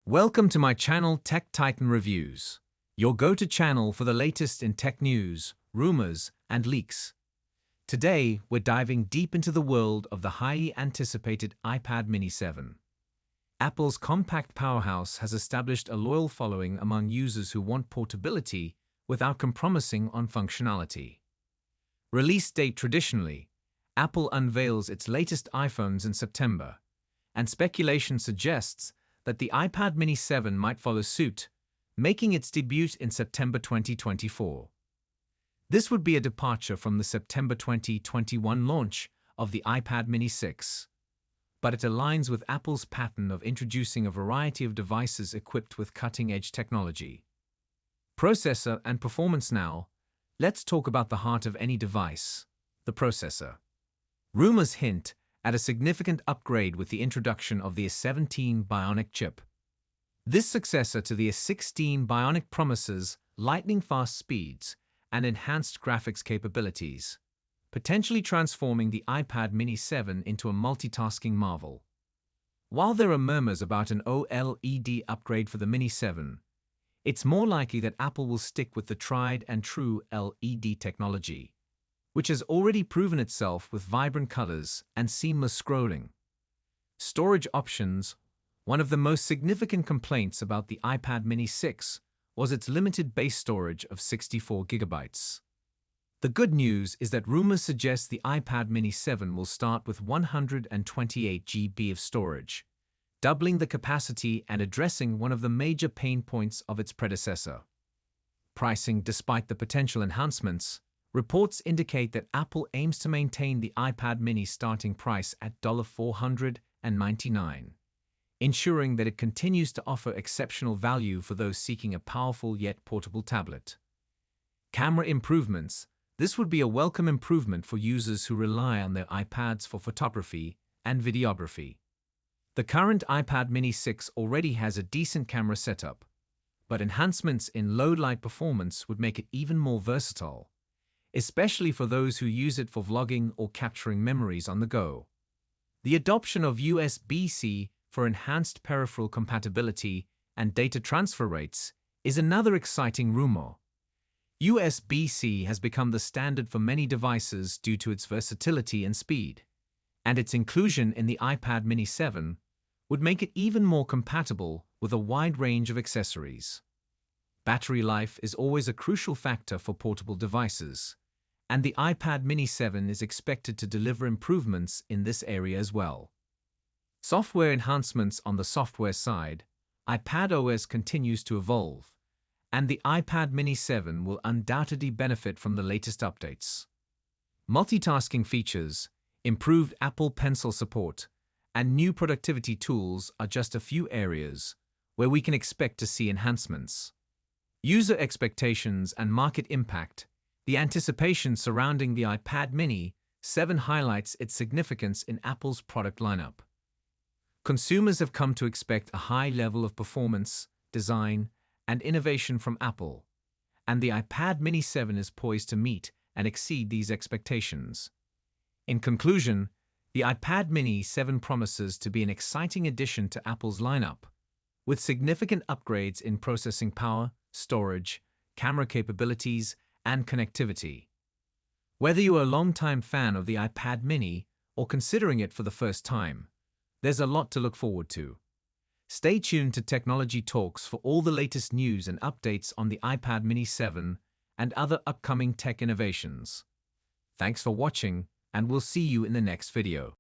Welcome to my channel Tech Titan Reviews, your go-to channel for the latest in tech news, rumors, and leaks. Today, we're diving deep into the world of the highly anticipated iPad mini 7. Apple's compact powerhouse has established a loyal following among users who want portability without compromising on functionality. Release date: traditionally, Apple unveils its latest iPhones in September, and speculation suggests that the iPad mini 7 might follow suit, making its debut in September 2024. This would be a departure from the September 2021 launch of the iPad mini 6, but it aligns with Apple's pattern of introducing a variety of devices equipped with cutting-edge technology. Processor and performance. Now, let's talk about the heart of any device: the processor. Rumors hint at a significant upgrade with the introduction of the A17 Bionic chip. This successor to the A16 Bionic promises lightning-fast speeds and enhanced graphics capabilities, potentially transforming the iPad mini 7 into a multitasking marvel. While there are murmurs about an OLED upgrade for the mini 7, it's more likely that Apple will stick with the tried-and-true LED technology, which has already proven itself with vibrant colors and seamless scrolling. Storage options. One of the most significant complaints about the iPad mini 6 was its limited base storage of 64 GB. The good news is that rumors suggest the iPad mini 7 will start with 128 GB of storage, doubling the capacity and addressing one of the major pain points of its predecessor. Pricing. Despite the potential enhancements, reports indicate that Apple aims to maintain the iPad mini starting price at $499, ensuring that it continues to offer exceptional value for those seeking a powerful yet portable tablet. Camera improvements. This would be a welcome improvement for users who rely on their iPads for photography and videography. The current iPad mini 6 already has a decent camera setup, but enhancements in low light performance would make it even more versatile, especially for those who use it for vlogging or capturing memories on the go. The adoption of USB-C for enhanced peripheral compatibility and data transfer rates is another exciting rumor. USB-C has become the standard for many devices due to its versatility and speed, and its inclusion in the iPad mini 7 would make it even more compatible with a wide range of accessories. Battery life is always a crucial factor for portable devices, and the iPad mini 7 is expected to deliver improvements in this area as well. Software enhancements. On the software side, iPadOS continues to evolve, and the iPad mini 7 will undoubtedly benefit from the latest updates. Multitasking features, improved Apple Pencil support, and new productivity tools are just a few areas where we can expect to see enhancements. User expectations and market impact. The anticipation surrounding the iPad mini 7 highlights its significance in Apple's product lineup. Consumers have come to expect a high level of performance, design, and innovation from Apple, and the iPad mini 7 is poised to meet and exceed these expectations. In conclusion, the iPad mini 7 promises to be an exciting addition to Apple's lineup, with significant upgrades in processing power, storage, camera capabilities, and connectivity. Whether you are a long-time fan of the iPad mini or considering it for the first time, there's a lot to look forward to. Stay tuned to Technology Talks for all the latest news and updates on the iPad mini 7 and other upcoming tech innovations. Thanks for watching, and we'll see you in the next video.